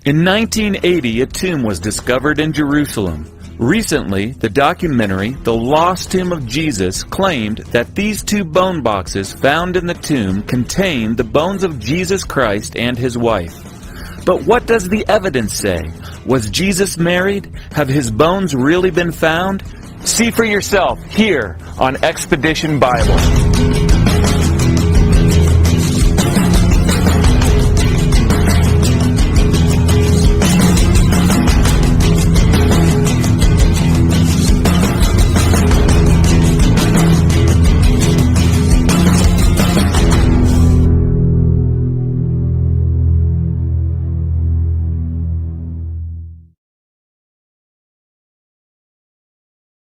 In 1980, a tomb was discovered in Jerusalem. Recently, the documentary The Lost Tomb of Jesus claimed that these two bone boxes found in the tomb contain the bones of Jesus Christ and his wife. But what does the evidence say? Was Jesus married? Have his bones really been found? See for yourself here on Expedition Bible.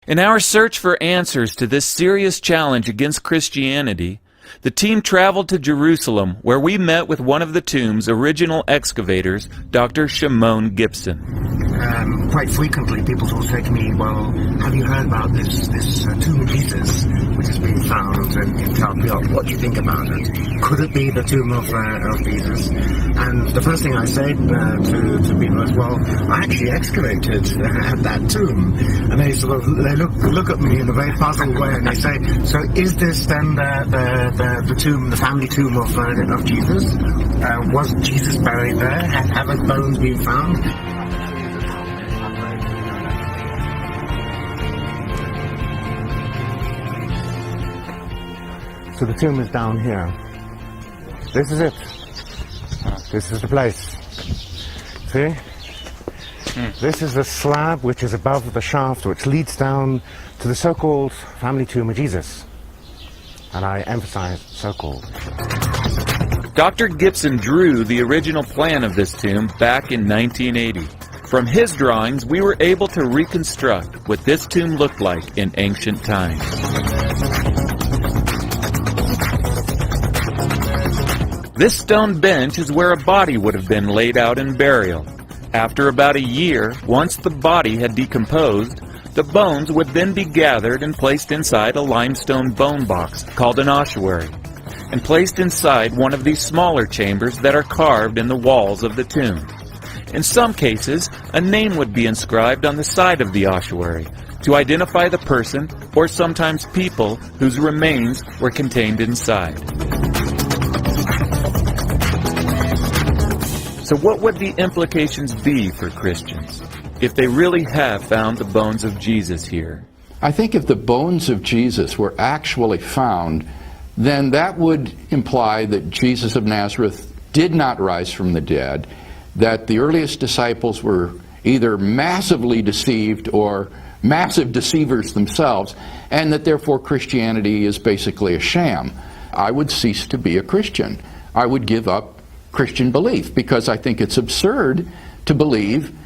In our search for answers to this serious challenge against Christianity, the team traveled to Jerusalem, where we met with one of the tomb's original excavators, Dr. Shimon Gibson. Quite frequently people will say to me, well, have you heard about this tomb of Jesus, which has been found, and tell me, what do you think about it? Could it be the tomb of Jesus? And the first thing I say to people is, well, I actually excavated that tomb. And they sort of look at me in a very puzzled way, and they say, so is this then the tomb, the family tomb of Jesus? Was Jesus buried there? Have his bones been found? So the tomb is down here. This is it. This is the place. See? This is the slab which is above the shaft, which leads down to the so-called family tomb of Jesus. And I emphasize so-called. Dr. Gibson drew the original plan of this tomb back in 1980. From his drawings, we were able to reconstruct what this tomb looked like in ancient times. This stone bench is where a body would have been laid out in burial. After about a year, once the body had decomposed, the bones would then be gathered and placed inside a limestone bone box called an ossuary, and placed inside one of these smaller chambers that are carved in the walls of the tomb. In some cases, a name would be inscribed on the side of the ossuary to identify the person or sometimes people whose remains were contained inside. So what would the implications be for Christians if they really have found the bones of Jesus here? I think if the bones of Jesus were actually found, then that would imply that Jesus of Nazareth did not rise from the dead, that the earliest disciples were either massively deceived or massive deceivers themselves, and that therefore Christianity is basically a sham. I would cease to be a Christian. I would give up Christian belief, because I think it's absurd to believe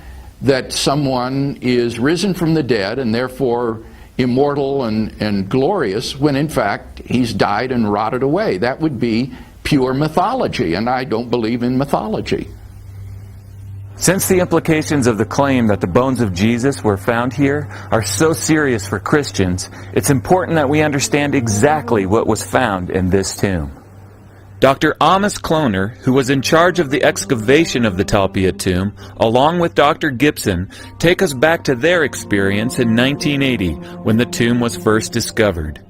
that someone is risen from the dead and therefore immortal and glorious when in fact he's died and rotted away. That would be pure mythology, and I don't believe in mythology. Since the implications of the claim that the bones of Jesus were found here are so serious for Christians, it's important that we understand exactly what was found in this tomb. Dr. Amos Kloner, who was in charge of the excavation of the Talpiot tomb, along with Dr. Gibson, take us back to their experience in 1980 when the tomb was first discovered.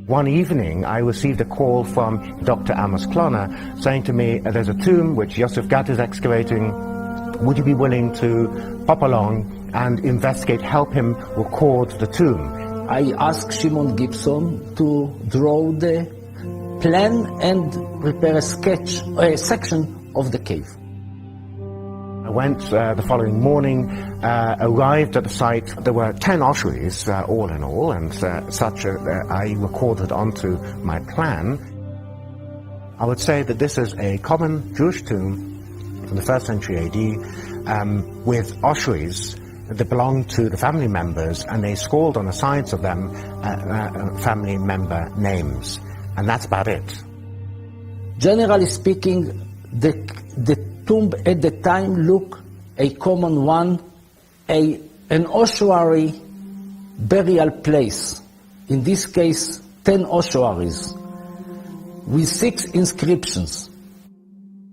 One evening I received a call from Dr. Amos Kloner saying to me, there's a tomb which Yosef Gatt is excavating. Would you be willing to pop along and investigate, help him record the tomb? I asked Shimon Gibson to draw the plan and prepare a section of the cave. I went the following morning, arrived at the site. There were 10 ossuaries all in all, and I recorded onto my plan. I would say that this is a common Jewish tomb from the 1st century AD with ossuaries that belong to the family members, and they scrawled on the sides of them family member names. And that's about it. Generally speaking, the tomb at the time looked a common one, an ossuary burial place. In this case, 10 ossuaries with 6 inscriptions.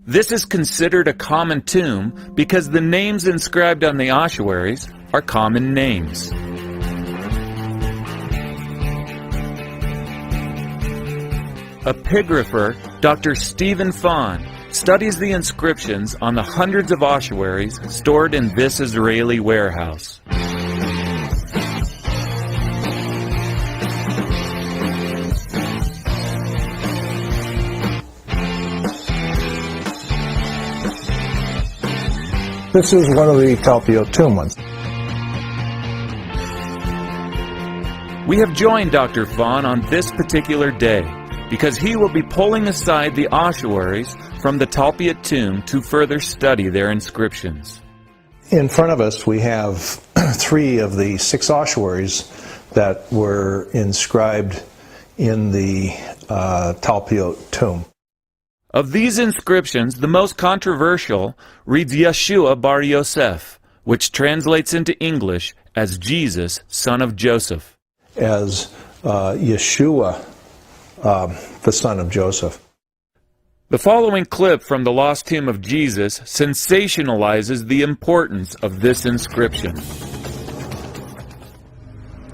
This is considered a common tomb because the names inscribed on the ossuaries are common names. Epigrapher Dr. Stephen Fahn studies the inscriptions on the hundreds of ossuaries stored in this Israeli warehouse. This is one of the Talpiot tomb ones. We have joined Dr. Fahn on this particular day because he will be pulling aside the ossuaries from the Talpiot tomb to further study their inscriptions. In front of us we have 3 of the 6 ossuaries that were inscribed in the Talpiot tomb. Of these inscriptions, the most controversial reads Yeshua bar Yosef, which translates into English as Jesus, son of Joseph. As Yeshua, the son of Joseph. The following clip from the Lost Tomb of Jesus sensationalizes the importance of this inscription.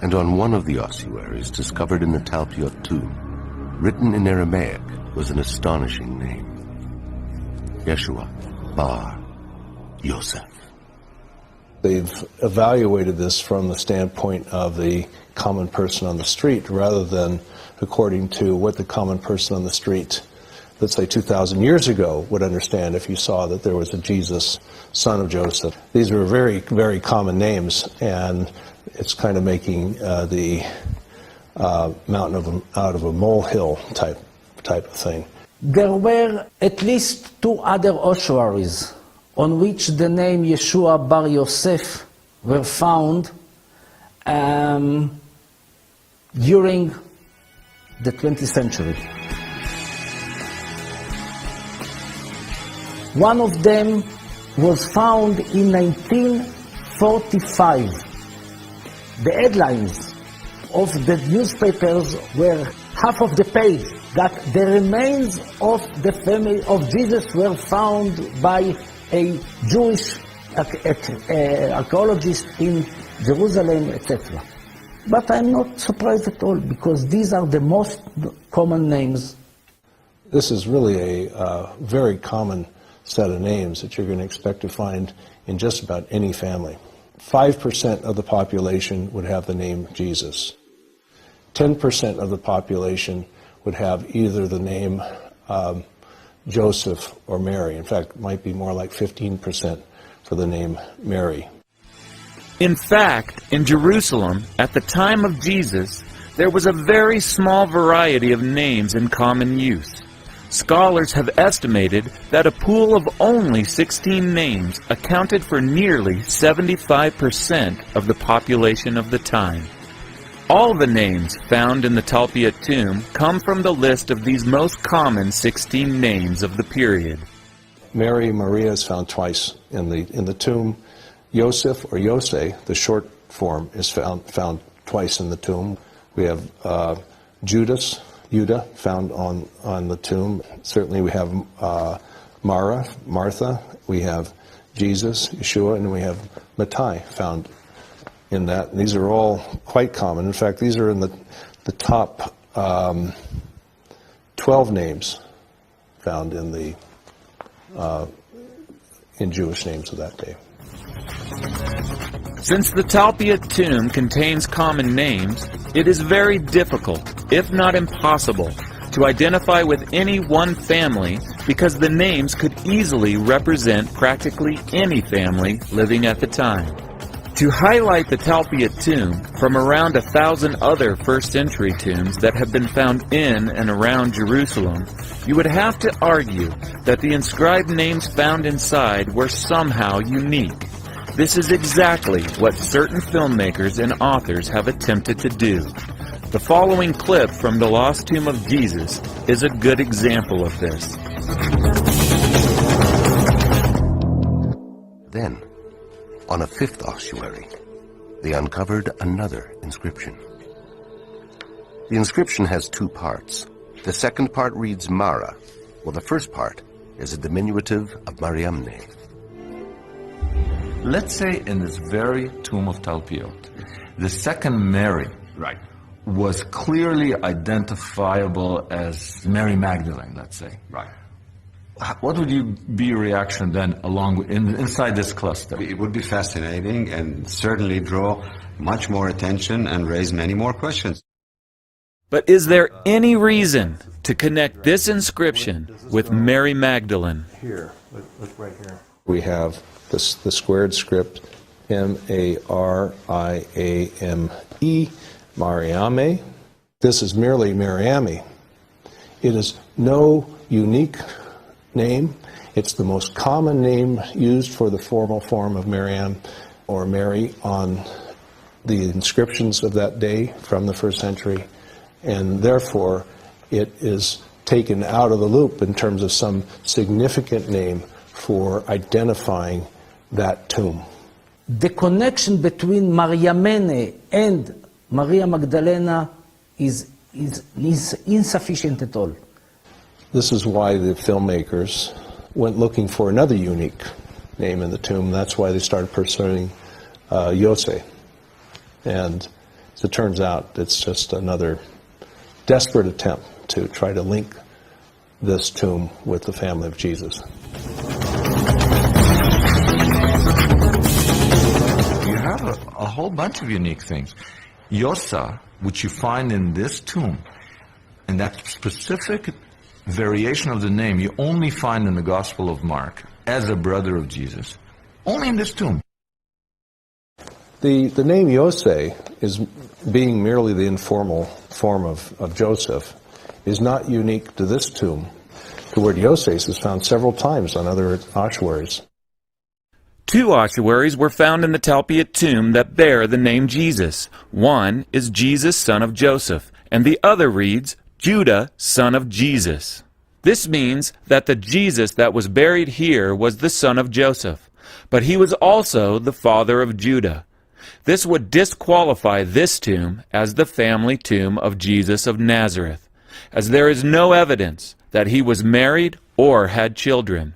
And on one of the ossuaries discovered in the Talpiot tomb, written in Aramaic, was an astonishing name. Yeshua bar Yosef. They've evaluated this from the standpoint of the common person on the street rather than according to what the common person on the street, let's say 2,000 years ago, would understand if you saw that there was a Jesus, son of Joseph. These were very, very common names, and it's kind of making the mountain out of a molehill type of thing. There were at least 2 other ossuaries on which the name Yeshua bar Yosef were found during the 20th century. One of them was found in 1945. The headlines of the newspapers were half of the page that the remains of the family of Jesus were found by a Jewish archaeologist in Jerusalem, etc. But I'm not surprised at all, because these are the most common names. This is really a very common set of names that you're going to expect to find in just about any family. 5% of the population would have the name Jesus. 10% of the population would have either the name Joseph or Mary. In fact, it might be more like 15% for the name Mary. In fact, in Jerusalem, at the time of Jesus, there was a very small variety of names in common use. Scholars have estimated that a pool of only 16 names accounted for nearly 75% of the population of the time. All the names found in the Talpiot tomb come from the list of these most common 16 names of the period. Maria is found twice in the tomb. Yosef or Yose, the short form, is found twice in the tomb. We have Judah, found on the tomb. Certainly we have Martha, we have Jesus, Yeshua, and we have Mattai found in that. And these are all quite common. In fact, these are in the top 12 names found in Jewish names of that day. Since the Talpiot tomb contains common names, it is very difficult, if not impossible, to identify with any one family because the names could easily represent practically any family living at the time. To highlight the Talpiot tomb from around 1,000 other first-century tombs that have been found in and around Jerusalem, you would have to argue that the inscribed names found inside were somehow unique. This is exactly what certain filmmakers and authors have attempted to do. The following clip from the Lost Tomb of Jesus is a good example of this. Then, on a 5th ossuary, they uncovered another inscription. The inscription has 2 parts. The second part reads Mara, while the first part is a diminutive of Mariamne. Let's say in this very tomb of Talpiot, the second Mary was clearly identifiable as Mary Magdalene, let's say. What would be your reaction then inside this cluster? It would be fascinating and certainly draw much more attention and raise many more questions. But is there any reason to connect this inscription with Mary Magdalene? Here, look right here. We have the squared script, M-A-R-I-A-M-E, Mariame. This is merely Mariame. It is no unique name. It's the most common name used for the formal form of Mariam or Mary on the inscriptions of that day from the first century, and therefore it is taken out of the loop in terms of some significant name for identifying that tomb. The connection between Mariamene and Maria Magdalena is insufficient at all. This is why the filmmakers went looking for another unique name in the tomb. That's why they started pursuing Yose. And as it turns out, it's just another desperate attempt to try to link this tomb with the family of Jesus. You have a whole bunch of unique things. Yosa, which you find in this tomb, and that specific variation of the name you only find in the Gospel of Mark as a brother of Jesus, only in this tomb. The name Yose, is being merely the informal form of Joseph, is not unique to this tomb. The word Yoses is found several times on other ossuaries. 2 ossuaries were found in the Talpiot tomb that bear the name Jesus. One is Jesus, son of Joseph, and the other reads, Judah, son of Jesus. This means that the Jesus that was buried here was the son of Joseph, but he was also the father of Judah. This would disqualify this tomb as the family tomb of Jesus of Nazareth, as there is no evidence that he was married or had children.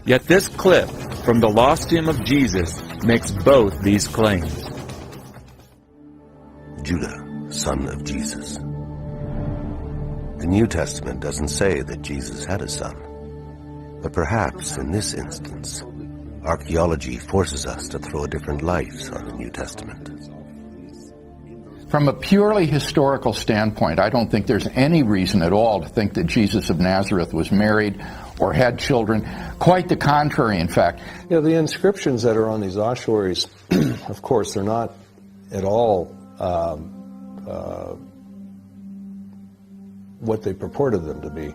Yet this clip from the lost tomb of Jesus makes both these claims. Judah, son of Jesus. The New Testament doesn't say that Jesus had a son, but perhaps in this instance, archaeology forces us to throw a different light on the New Testament. From a purely historical standpoint, I don't think there's any reason at all to think that Jesus of Nazareth was married or had children. Quite the contrary, in fact. You know, the inscriptions that are on these ossuaries, of course, they're not at all what they purported them to be.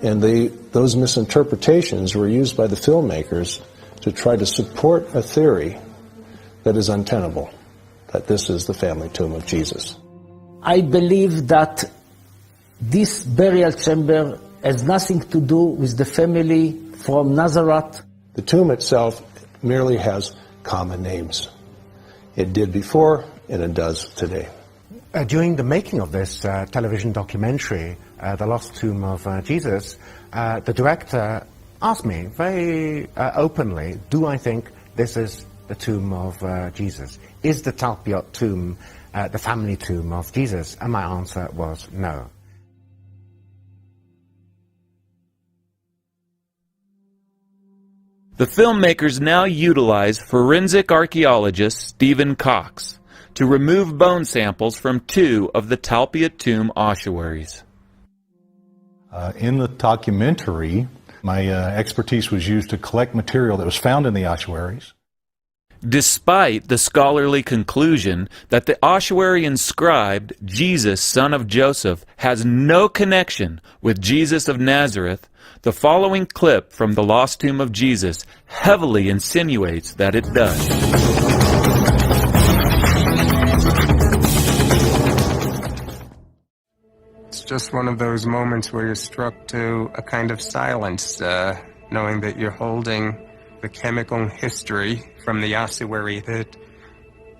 And those misinterpretations were used by the filmmakers to try to support a theory that is untenable, that this is the family tomb of Jesus. I believe that this burial chamber has nothing to do with the family from Nazareth. The tomb itself merely has common names. It did before, and it does today. During the making of this television documentary, The Lost Tomb of Jesus, the director asked me very openly, do I think this is the tomb of Jesus? Is the Talpiot tomb the family tomb of Jesus? And my answer was no. The filmmakers now utilize forensic archaeologist Stephen Cox to remove bone samples from 2 of the Talpiot tomb ossuaries. In the documentary, my expertise was used to collect material that was found in the ossuaries. Despite the scholarly conclusion that the ossuary inscribed Jesus, son of Joseph, has no connection with Jesus of Nazareth, the following clip from the lost tomb of Jesus heavily insinuates that it does. It's just one of those moments where you're struck to a kind of silence, knowing that you're holding the chemical history from the ossuary that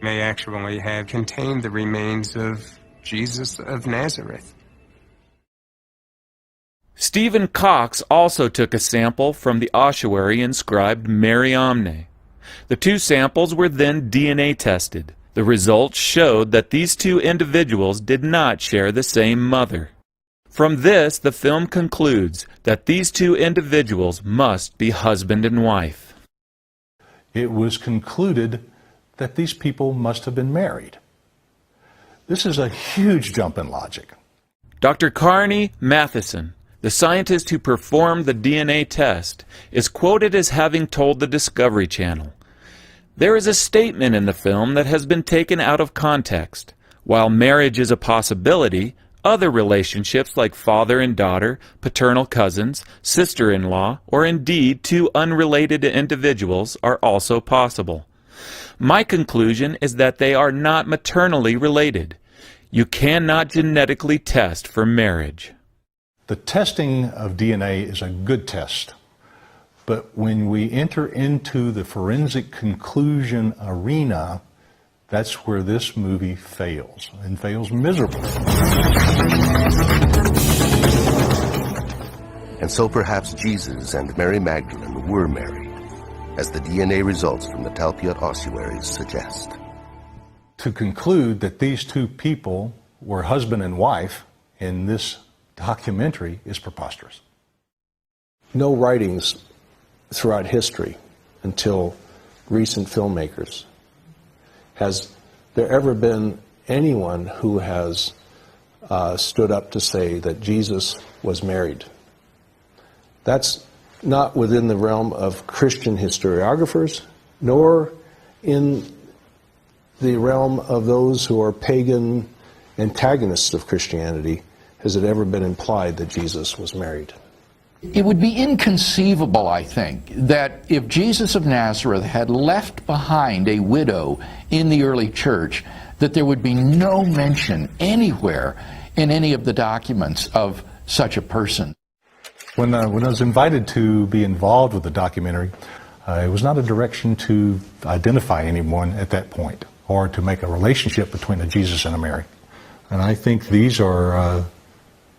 may actually have contained the remains of Jesus of Nazareth. Stephen Cox also took a sample from the ossuary inscribed Mariamne. The two samples were then DNA tested. The results showed that these two individuals did not share the same mother. From this, the film concludes that these two individuals must be husband and wife. It was concluded that these people must have been married. This is a huge jump in logic. Dr. Carney Matheson, the scientist who performed the DNA test, is quoted as having told the Discovery Channel, "There is a statement in the film that has been taken out of context. While marriage is a possibility, other relationships like father and daughter, paternal cousins, sister-in-law, or indeed two unrelated individuals are also possible. My conclusion is that they are not maternally related. You cannot genetically test for marriage." The testing of DNA is a good test, but when we enter into the forensic conclusion arena, that's where this movie fails, and fails miserably. And so perhaps Jesus and Mary Magdalene were married, as the DNA results from the Talpiot ossuaries suggest. To conclude that these two people were husband and wife in this documentary is preposterous. No writings throughout history until recent filmmakers has there ever been anyone who has stood up to say that Jesus was married. That's not within the realm of Christian historiographers, nor in the realm of those who are pagan antagonists of Christianity has it ever been implied that Jesus was married. It would be inconceivable, I think, that if Jesus of Nazareth had left behind a widow in the early church, that there would be no mention anywhere in any of the documents of such a person. When I was invited to be involved with the documentary, it was not a direction to identify anyone at that point or to make a relationship between a Jesus and a Mary. And I think these are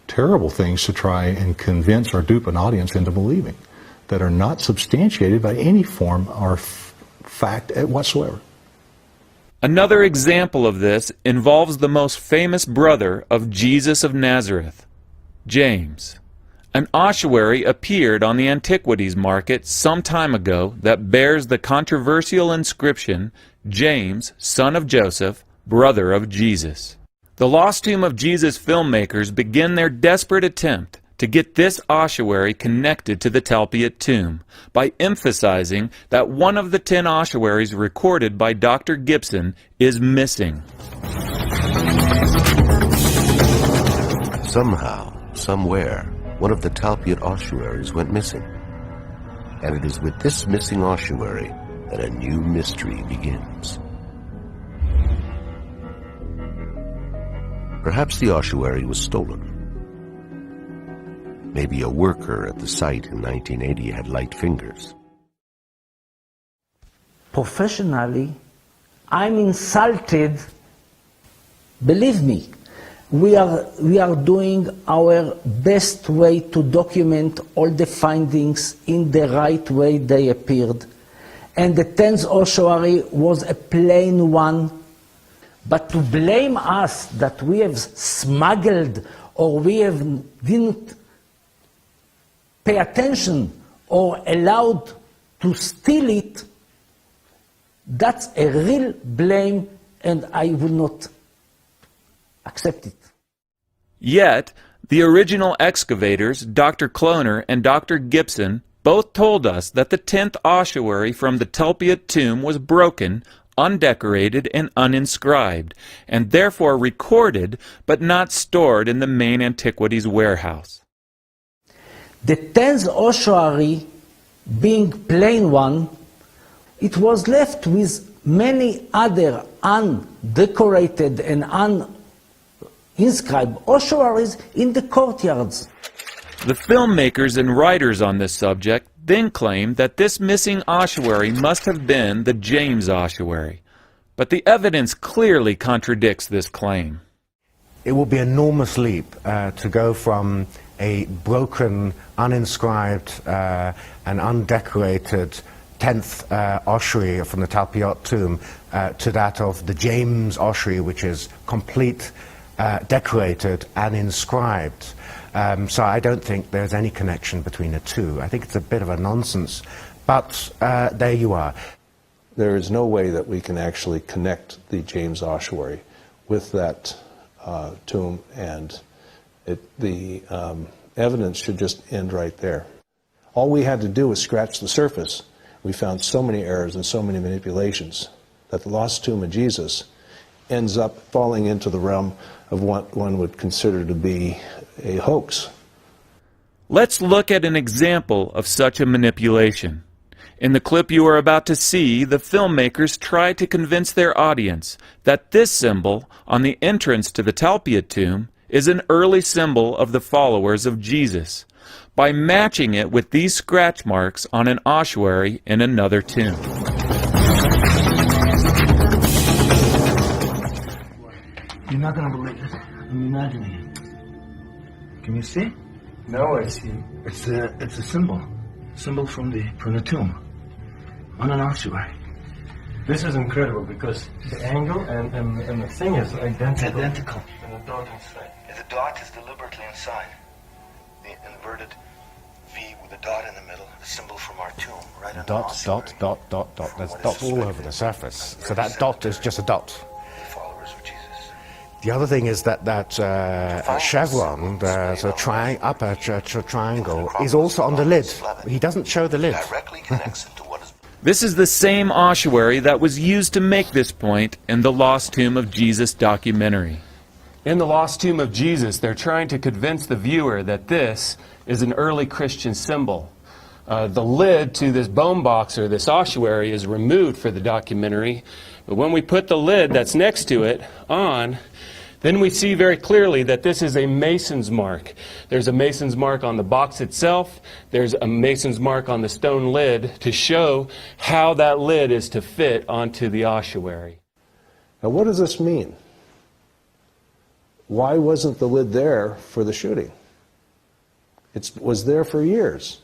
terrible things to try and convince or dupe an audience into believing that are not substantiated by any form or fact whatsoever. Another example of this involves the most famous brother of Jesus of Nazareth, James. An ossuary appeared on the antiquities market some time ago that bears the controversial inscription, James, son of Joseph, brother of Jesus. The Lost Tomb of Jesus filmmakers begin their desperate attempt to get this ossuary connected to the Talpiot tomb by emphasizing that one of the 10 ossuaries recorded by Dr. Gibson is missing. Somehow, somewhere, one of the Talpiot ossuaries went missing. And it is with this missing ossuary that a new mystery begins. Perhaps the ossuary was stolen. Maybe a worker at the site in 1980 had light fingers. Professionally, I'm insulted. Believe me, we are doing our best way to document all the findings in the right way they appeared. And the 10th ossuary was a plain one. But to blame us that we have smuggled or we didn't pay attention or allowed to steal it, that's a real blame, and I will not accept it. Yet, the original excavators, Dr. Kloner and Dr. Gibson, both told us that the 10th ossuary from the Talpiot tomb was broken, undecorated, and uninscribed, and therefore recorded but not stored in the main antiquities warehouse. The 10th ossuary, being plain one, it was left with many other undecorated and uninscribed ossuaries in the courtyards. The filmmakers and writers on this subject then claimed that this missing ossuary must have been the James ossuary, but the evidence clearly contradicts this claim. It will be an enormous leap to go from a broken, uninscribed and undecorated 10th ossuary from the Talpiot tomb to that of the James ossuary, which is complete, decorated and inscribed. So I don't think there's any connection between the two. I think it's a bit of a nonsense, but there you are. There is no way that we can actually connect the James ossuary with that tomb, and the evidence should just end right there. All we had to do was scratch the surface. We found so many errors and so many manipulations that the lost tomb of Jesus ends up falling into the realm of what one would consider to be a hoax. Let's look at an example of such a manipulation. In the clip you are about to see, the filmmakers try to convince their audience that this symbol on the entrance to the Talpiot tomb is an early symbol of the followers of Jesus, by matching it with these scratch marks on an ossuary in another tomb. You're not going to believe it. I'm imagining it. Can you see? No, I see. It's a symbol from the tomb on an ossuary. This is incredible because the angle and the thing is identical. It's identical. And the dot inside. The dot is deliberately inside. The inverted V with a dot in the middle, a symbol from our tomb, right on the ossuary. Dot. There's dots all over the surface. So that dot is just a dot. Followers of Jesus. The other thing is that chevron, the upper triangle, is also on the lid. He doesn't show the lid. Directly connects it to what is. This is the same ossuary that was used to make this point in the Lost Tomb of Jesus documentary. In the Lost Tomb of Jesus, they're trying to convince the viewer that this is an early Christian symbol. The lid to this bone box or this ossuary is removed for the documentary, but when we put the lid that's next to it on, then we see very clearly that this is a mason's mark. There's a mason's mark on the box itself. There's a mason's mark on the stone lid to show how that lid is to fit onto the ossuary. Now, what does this mean? Why wasn't the lid there for the shooting? It was there for years.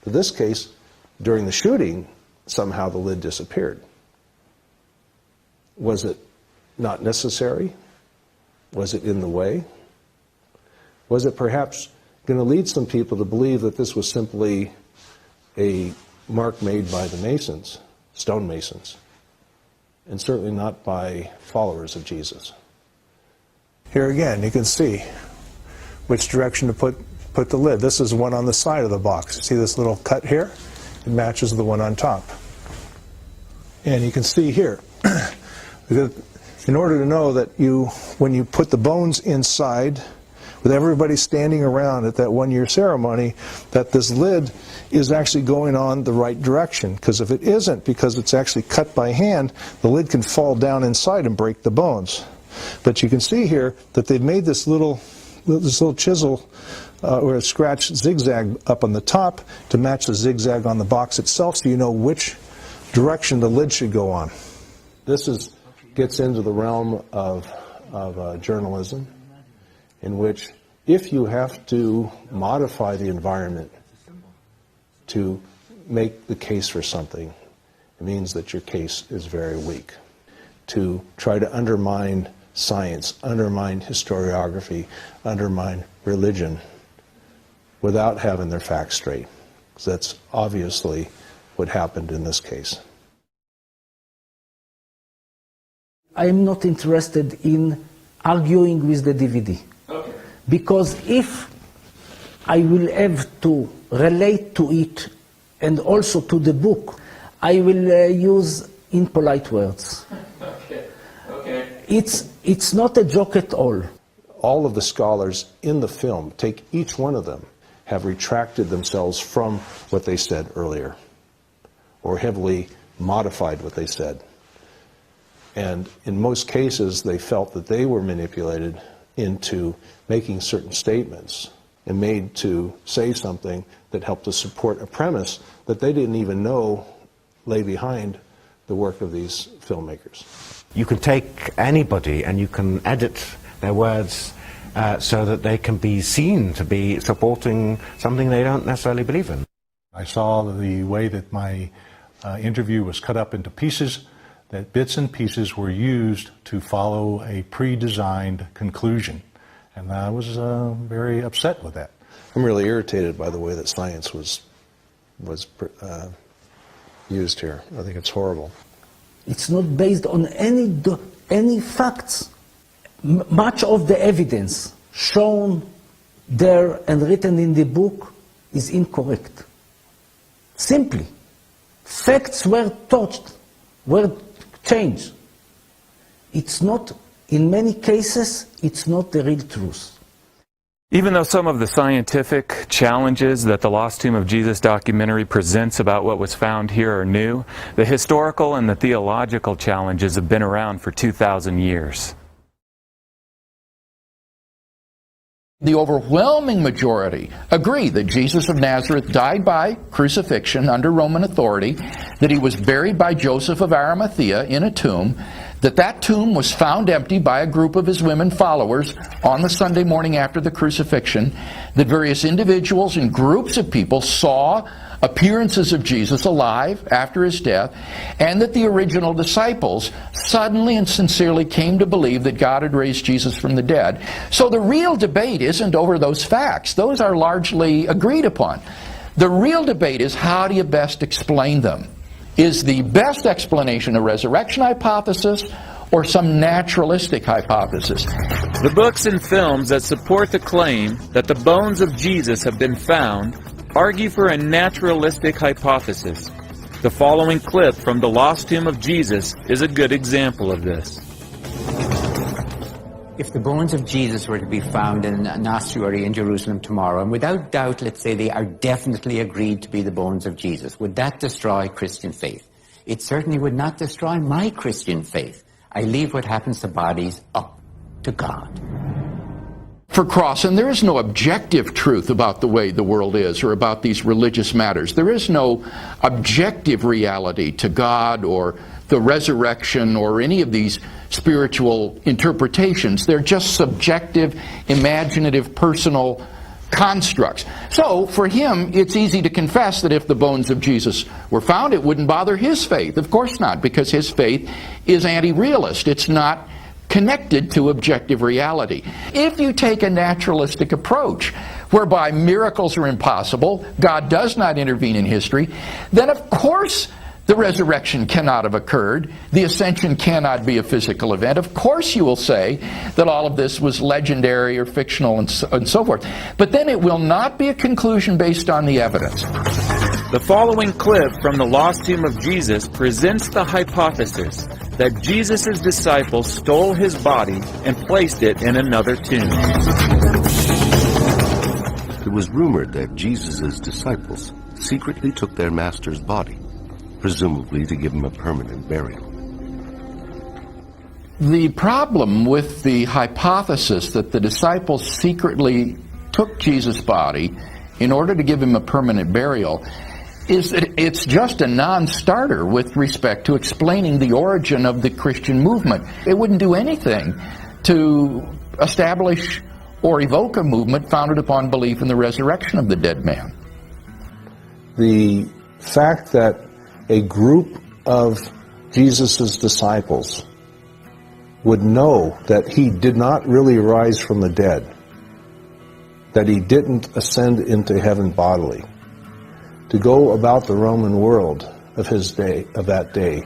In this case, during the shooting, somehow the lid disappeared. Was it not necessary? Was it in the way? Was it perhaps going to lead some people to believe that this was simply a mark made by the masons, stonemasons, and certainly not by followers of Jesus? Here again, you can see which direction to put the lid. This is one on the side of the box. See this little cut here? It matches the one on top. And you can see here, in order to know that when you put the bones inside, with everybody standing around at that one-year ceremony, that this lid is actually going on the right direction. Because if it isn't, because it's actually cut by hand, the lid can fall down inside and break the bones. But you can see here that they've made this little chisel or a scratch zigzag up on the top to match the zigzag on the box itself, so you know which direction the lid should go on. This gets into the realm of journalism, in which if you have to modify the environment to make the case for something, it means that your case is very weak. To try to undermine science, undermine historiography, undermine religion without having their facts straight. Because that's obviously what happened in this case. I am not interested in arguing with the DVD. Okay. Because if I will have to relate to it and also to the book, I will use impolite words. Okay. It's not a joke at all. All of the scholars in the film, take each one of them, have retracted themselves from what they said earlier, or heavily modified what they said. And in most cases, they felt that they were manipulated into making certain statements and made to say something that helped to support a premise that they didn't even know lay behind the work of these filmmakers. You can take anybody and you can edit their words so that they can be seen to be supporting something they don't necessarily believe in. I saw the way that my interview was cut up into pieces, that bits and pieces were used to follow a pre-designed conclusion. And I was very upset with that. I'm really irritated by the way that science was used here. I think it's horrible. It's not based on any facts. Much of the evidence shown there and written in the book is incorrect. Simply, facts were touched, were changed. It's not, in many cases, it's not the real truth. Even though some of the scientific challenges that the Lost Tomb of Jesus documentary presents about what was found here are new, the historical and the theological challenges have been around for 2,000 years. The overwhelming majority agree that Jesus of Nazareth died by crucifixion under Roman authority, that he was buried by Joseph of Arimathea in a tomb, that tomb was found empty by a group of his women followers on the Sunday morning after the crucifixion, that various individuals and groups of people saw appearances of Jesus alive after his death, and that the original disciples suddenly and sincerely came to believe that God had raised Jesus from the dead. So the real debate isn't over those facts. Those are largely agreed upon. The real debate is, how do you best explain them? Is the best explanation a resurrection hypothesis or some naturalistic hypothesis? The books and films that support the claim that the bones of Jesus have been found argue for a naturalistic hypothesis. The following clip from the Lost Tomb of Jesus is a good example of this. If the bones of Jesus were to be found in an ossuary in Jerusalem tomorrow, and without doubt, let's say they are definitely agreed to be the bones of Jesus, would that destroy Christian faith? It certainly would not destroy my Christian faith. I leave what happens to bodies up to God. For Crossan, there is no objective truth about the way the world is or about these religious matters. There is no objective reality to God or the resurrection or any of these spiritual interpretations. They're just subjective, imaginative, personal constructs. So, for him, it's easy to confess that if the bones of Jesus were found, it wouldn't bother his faith. Of course not, because his faith is anti-realist. It's not connected to objective reality. If you take a naturalistic approach, whereby miracles are impossible, God does not intervene in history, then of course the resurrection cannot have occurred, the ascension cannot be a physical event. Of course you will say that all of this was legendary or fictional and so forth. But then it will not be a conclusion based on the evidence. The following clip from the Lost Tomb of Jesus presents the hypothesis that Jesus' disciples stole his body and placed it in another tomb. It was rumored that Jesus' disciples secretly took their master's body, presumably to give him a permanent burial. The problem with the hypothesis that the disciples secretly took Jesus' body in order to give him a permanent burial is that it's just a non-starter with respect to explaining the origin of the Christian movement. It wouldn't do anything to establish or evoke a movement founded upon belief in the resurrection of the dead man. The fact that a group of Jesus' disciples would know that he did not really rise from the dead, that he didn't ascend into heaven bodily, to go about the Roman world of his day, of that day,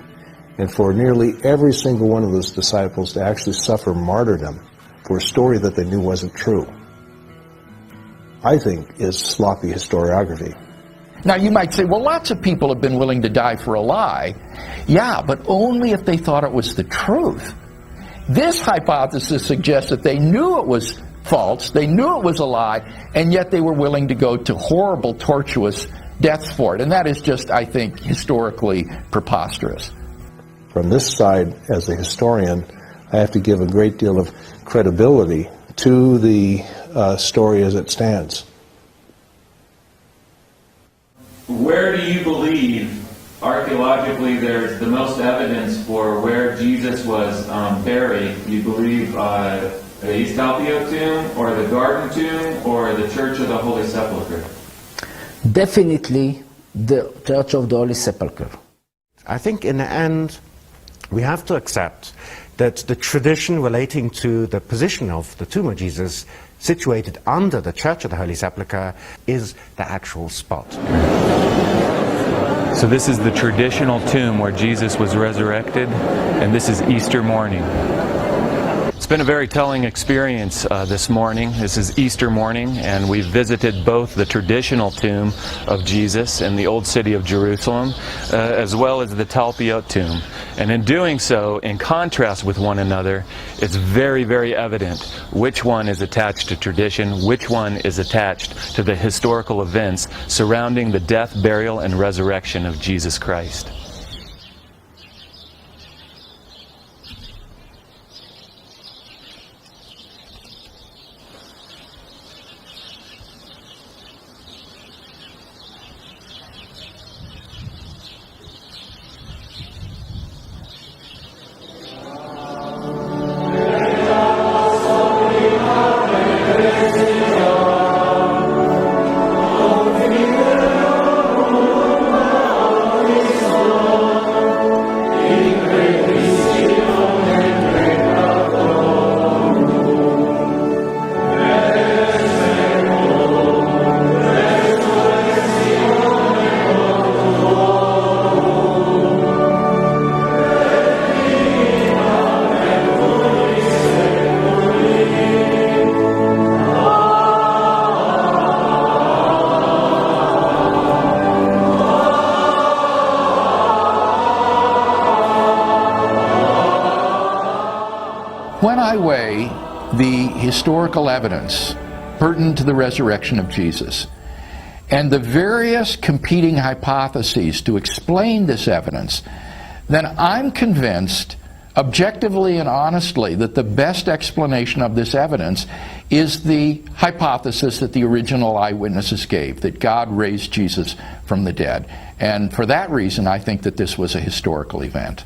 and for nearly every single one of those disciples to actually suffer martyrdom for a story that they knew wasn't true, I think is sloppy historiography. Now you might say, well, lots of people have been willing to die for a lie. Yeah, but only if they thought it was the truth. This hypothesis suggests that they knew it was false, they knew it was a lie, and yet they were willing to go to horrible, tortuous deaths for it. And that is just, I think, historically preposterous. From this side, as a historian, I have to give a great deal of credibility to the story as it stands. Where do you believe, archaeologically, there's the most evidence for where Jesus was buried? You believe The East Talpiot tomb, or the Garden tomb, or the Church of the Holy Sepulchre? Definitely the Church of the Holy Sepulchre. I think in the end we have to accept that the tradition relating to the position of the tomb of Jesus situated under the Church of the Holy Sepulchre is the actual spot. So this is the traditional tomb where Jesus was resurrected, and this is Easter morning. It's been a very telling experience this morning. This is Easter morning, and we've visited both the traditional tomb of Jesus in the old city of Jerusalem, as well as the Talpiot tomb. And in doing so, in contrast with one another, it's very, very evident which one is attached to tradition, which one is attached to the historical events surrounding the death, burial, and resurrection of Jesus Christ. When I weigh the historical evidence pertinent to the resurrection of Jesus and the various competing hypotheses to explain this evidence, then I'm convinced, objectively and honestly, that the best explanation of this evidence is the hypothesis that the original eyewitnesses gave, that God raised Jesus from the dead. And for that reason, I think that this was a historical event.